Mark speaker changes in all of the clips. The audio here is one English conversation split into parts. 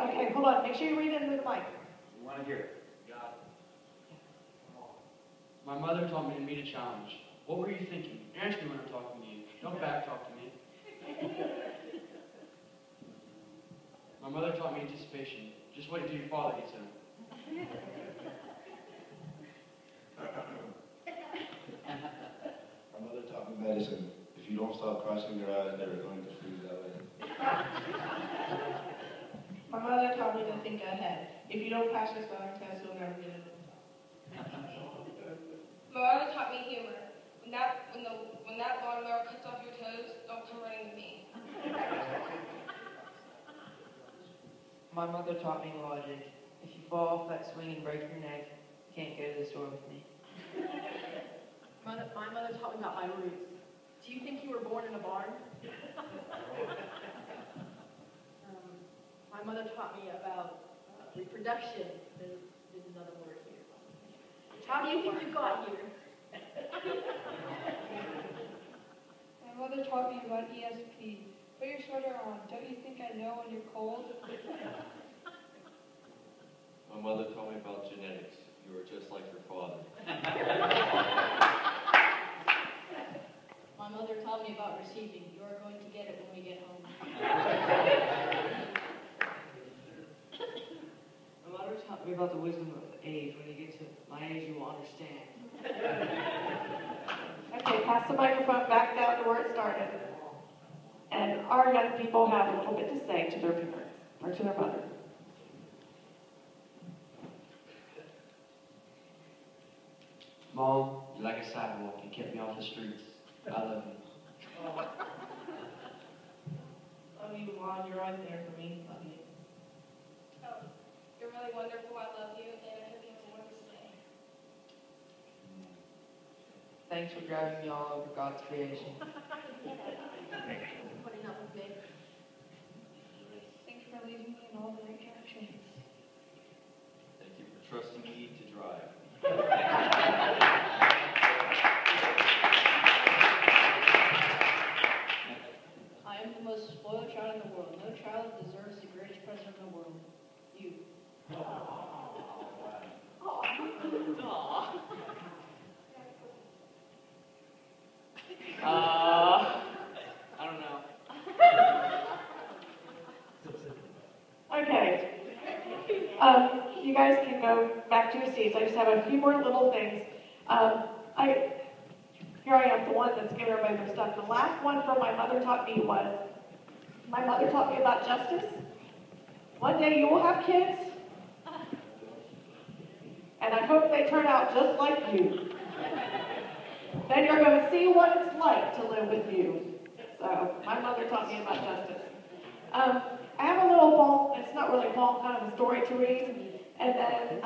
Speaker 1: Okay, hold on. Make sure you read it into the mic.
Speaker 2: We want to hear it.
Speaker 3: God.
Speaker 4: My mother taught me to meet a challenge. What were you thinking? Answer me when I'm talking to you. Don't backtalk to me. My mother taught me anticipation. Just wait until your father gets home.
Speaker 5: My mother taught me medicine. If you don't stop crossing your eyes, they're going to freeze that way.
Speaker 1: My mother taught me to think ahead. If you don't pass your spelling test, you'll never get it.
Speaker 6: My mother taught me humor. When that lawnmower cuts off your toes, don't come running to me.
Speaker 7: My mother taught me logic. If you fall off that swing and break your neck, you can't go to the store with me.
Speaker 8: My mother taught me about my roots. Do you think you were born in a barn? My mother taught me about reproduction. There's another word here. How do you think you got here?
Speaker 6: My mother taught me about ESP. Put your sweater on. Don't you think I know when you're cold?
Speaker 3: My mother told me about genetics. You were just like your father.
Speaker 8: My mother taught me about receiving. You are going to get it when we get home.
Speaker 7: My mother taught me about the wisdom of age. When you get to my age, you will understand.
Speaker 1: Okay, pass the microphone back down to where it started. And our young people have a little bit to say to their parents, or to their mother.
Speaker 4: Mom, you're like a sidewalk. You kept me off the streets. I love you.
Speaker 1: Love you, Mom. You're right there for me. Love you.
Speaker 6: Oh, you're really wonderful. I love you, and I hope you have more to say.
Speaker 7: Thanks for driving me all over God's creation.
Speaker 8: Putting up with me.
Speaker 6: Thanks for leaving me in all the right directions.
Speaker 3: Thank you for trusting me to drive.
Speaker 8: I am the most spoiled child in the world. No child deserves the greatest present in the world. You.
Speaker 4: I don't know.
Speaker 1: Okay. You guys can go back to your seats. I just have a few more little things. Here I am, the one that's giving everybody their stuff. The last one from my mother taught me was, my mother taught me about justice. One day you will have kids, and I hope they turn out just like you. Then you're going to see what it's like to live with you. So, my mother taught me about justice. I have a little poem, it's not really a poem, kind of a story to read. And then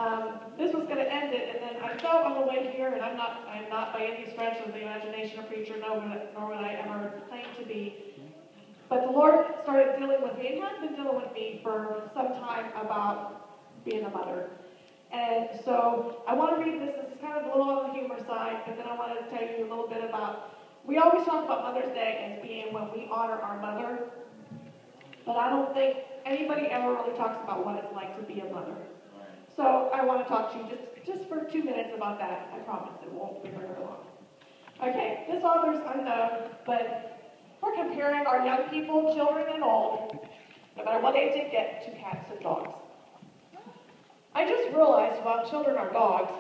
Speaker 1: this was going to end it, and then I felt on the way here, and I'm not by any stretch of the imagination a preacher, nor would I ever claim to be. But the Lord started dealing with me, and has been dealing with me for some time about being a mother. And so I want to read this. This is kind of a little on the humor side, but then I wanted to tell you a little bit about, we always talk about Mother's Day as being when we honor our mother, but I don't think anybody ever really talks about what it's like to be a mother. So I want to talk to you just for 2 minutes about that. I promise it won't be very long. Okay, this author's unknown, but we're comparing our young people, children and old, no matter what age they get, to cats and dogs. I just realized while children are dogs,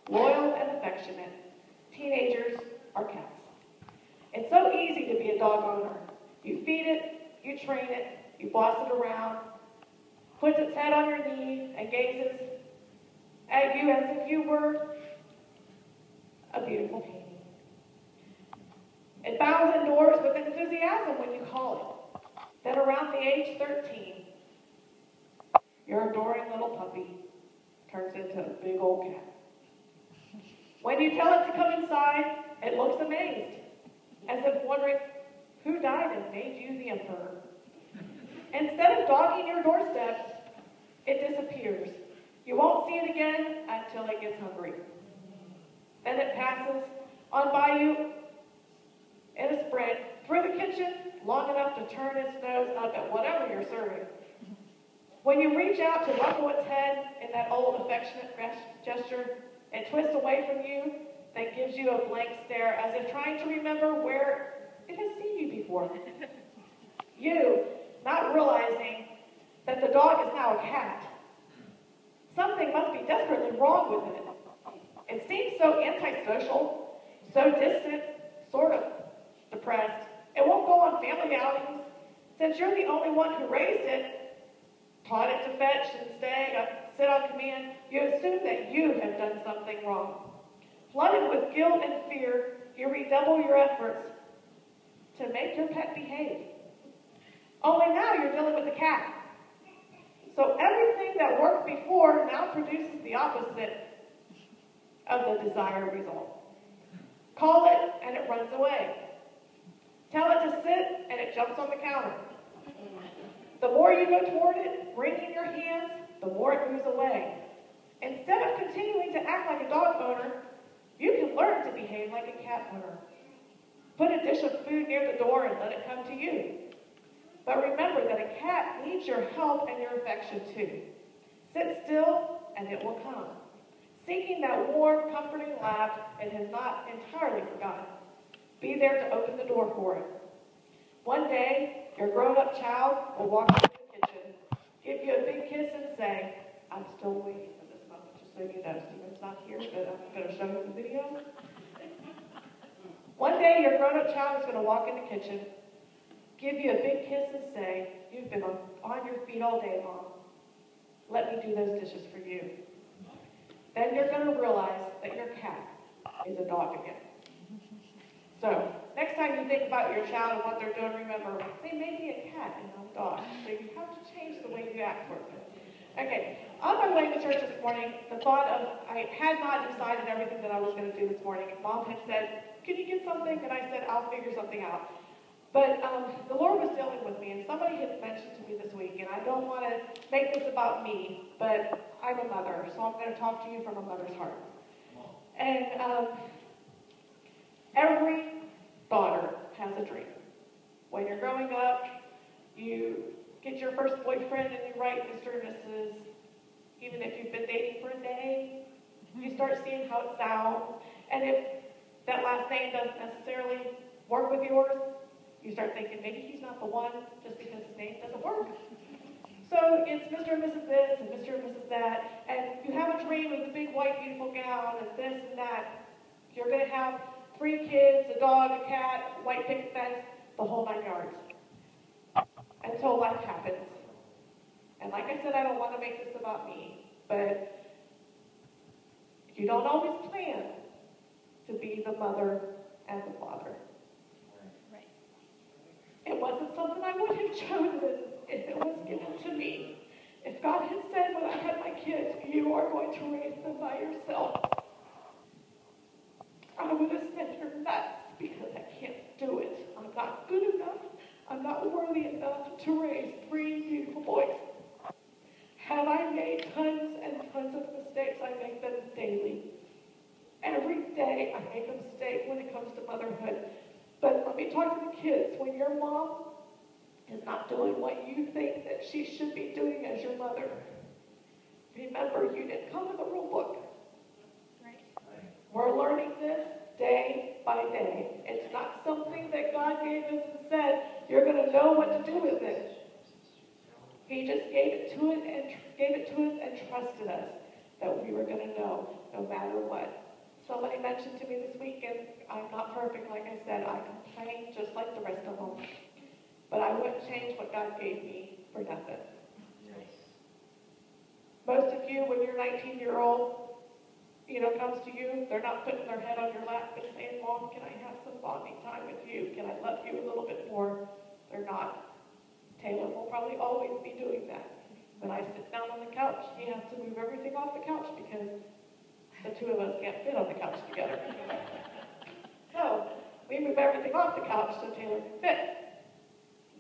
Speaker 1: loyal and affectionate, teenagers are cats. It's so easy to be a dog owner. You feed it, you train it, you boss it around, puts its head on your knee and gazes at you as if you were a beautiful painting. It bounds indoors with enthusiasm when you call it. Then around the age 13, your adoring little puppy turns into a big old cat. When you tell it to come inside, it looks amazed, as if wondering, who died and made you the emperor? Instead of dogging your doorstep, it disappears. You won't see it again until it gets hungry. Then it passes on by you in a sprint through the kitchen long enough to turn its nose up at whatever you're serving. When you reach out to ruffle its head in that old affectionate gesture, it twists away from you, then gives you a blank stare as if trying to remember where it has seen you before. You, not realizing that the dog is now a cat. Something must be desperately wrong with it. It seems so antisocial, so distant, sort of depressed. It won't go on family outings. Since you're the only one who raised it, taught it to fetch and stay, sit on command, you assume that you have done something wrong. Flooded with guilt and fear, you redouble your efforts to make your pet behave. Only now you're dealing with a cat. So everything that worked before now produces the opposite of the desired result. Call it and it runs away. Tell it to sit and it jumps on the counter. The more you go toward it, wringing your hands, the more it moves away. Instead of continuing to act like a dog owner, you can learn to behave like a cat owner. Put a dish of food near the door and let it come to you. But remember that a cat needs your help and your affection too. Sit still and it will come. Seeking that warm, comforting lap it has not entirely forgotten. Be there to open the door for it. One day, your grown-up child will walk into the kitchen, give you a big kiss and say, I'm still waiting for this moment, just so you know. Steven's not here, but I'm going to show you the video. One day, your grown-up child is going to walk in the kitchen, give you a big kiss and say, you've been on your feet all day long. Let me do those dishes for you. Then you're going to realize that your cat is a dog again. So, next time you think about your child and what they're doing, remember, they may be a cat and not a dog. So you have to change the way you act towards them. Okay, on my way to church this morning, the thought of, I had not decided everything that I was going to do this morning. Mom had said, can you get something? And I said, I'll figure something out. But the Lord was dealing with me, and somebody had mentioned to me this week, and I don't want to make this about me, but I'm a mother, so I'm going to talk to you from a mother's heart. And every daughter has a dream. When you're growing up, you get your first boyfriend and you write Mr. and Mrs. Even if you've been dating for a day, you start seeing how it sounds. And if that last name doesn't necessarily work with yours, you start thinking maybe he's not the one just because his name doesn't work. So it's Mr. and Mrs. this and Mr. and Mrs. that, and you have a dream of the big white beautiful gown and this and that. You're going to have 3 kids, a dog, a cat, white picket fence, the whole 9 yards. Until life happens. And like I said, I don't want to make this about me, but you don't always plan to be the mother and the father.
Speaker 8: Right.
Speaker 1: It wasn't something I would have chosen if it was given to me. If God had said when I had my kids, you are going to raise them by yourself, I would have said you're nuts because I can't do it. I'm not good enough. I'm not worthy enough to raise 3 beautiful boys. Have I made tons and tons of mistakes? I make them daily. Every day I make a mistake when it comes to motherhood. But let me talk to the kids. When your mom is not doing what you think that she should be doing as your mother, remember, you didn't come with a rule book.
Speaker 8: Right.
Speaker 1: We're learning this day by day. It's not something that God gave us and said, you're going to know what to do with it. He just gave it to us and trusted us that we were going to know no matter what. Somebody mentioned to me this week, and I'm not perfect, like I said, I complain just like the rest of them. But I wouldn't change what God gave me for nothing.
Speaker 3: Yes.
Speaker 1: Most of you, when your 19-year-old, comes to you, they're not putting their head on your lap and saying, Mom, can I have some bonding time with you? Can I love you a little bit more? They're not. Taylor will probably always be doing that. When I sit down on the couch, he has to move everything off the couch because the 2 of us can't fit on the couch together. So, we move everything off the couch so Taylor can fit.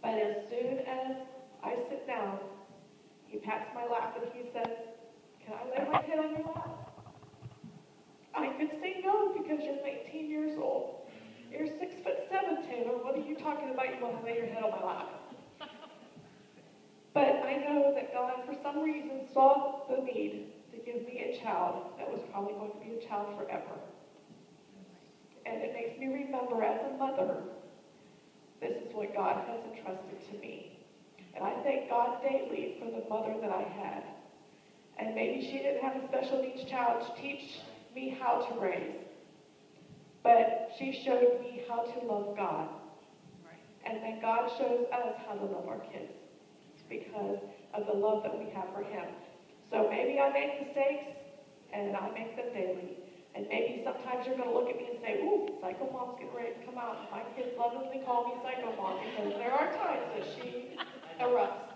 Speaker 1: But as soon as I sit down, he pats my lap and he says, can I lay my head on your lap? I could say no because you're 19 years old. You're 6'7", Taylor. What are you talking about? You want to lay your head on my lap? But I know know that God, for some reason, saw the need to give me a child that was probably going to be a child forever. And it makes me remember as a mother, this is what God has entrusted to me. And I thank God daily for the mother that I had. And maybe she didn't have a special needs child to teach me how to raise. But she showed me how to love God. And then God shows us how to love our kids because of the love that we have for Him. So maybe I make mistakes, and I make them daily. And maybe sometimes you're going to look at me and say, ooh, Psycho Mom's getting ready to come out. And my kids lovingly call me Psycho Mom because there are times that she erupts.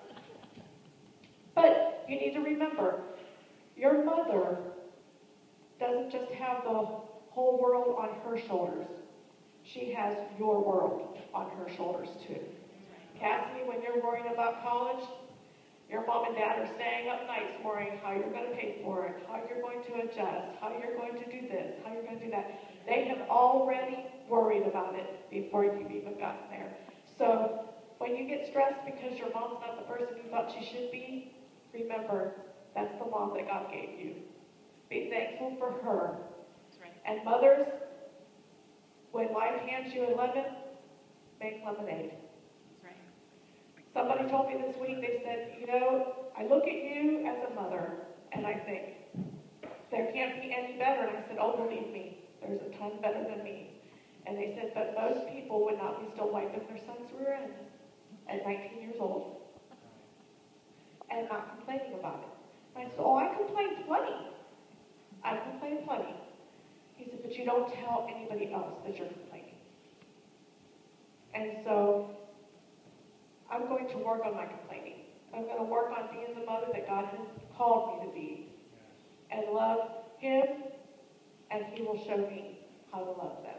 Speaker 1: But you need to remember, your mother doesn't just have the whole world on her shoulders. She has your world on her shoulders too. Cassidy, when you're worrying about college, your mom and dad are staying up nights worrying how you're going to pay for it, how you're going to adjust, how you're going to do this, how you're going to do that. They have already worried about it before you've even gotten there. So when you get stressed because your mom's not the person you thought she should be, remember, that's the mom that God gave you. Be thankful for her.
Speaker 2: That's right.
Speaker 1: And mothers, when life hands you a lemon, make lemonade.
Speaker 2: That's right.
Speaker 1: Somebody told me this week, they said, you know, I look at you as a mother, and I think, there can't be any better. And I said, oh, believe me, there's a ton better than me. And they said, but most people would not be still wiping their son's rear end at 19 years old and not complaining about it. And I said, oh, I complain plenty. I complain plenty. He said, but you don't tell anybody else that you're complaining. And so I'm going to work on my complaining. I'm going to work on being the mother that God has called me to be and love Him, and He will show me how to love them.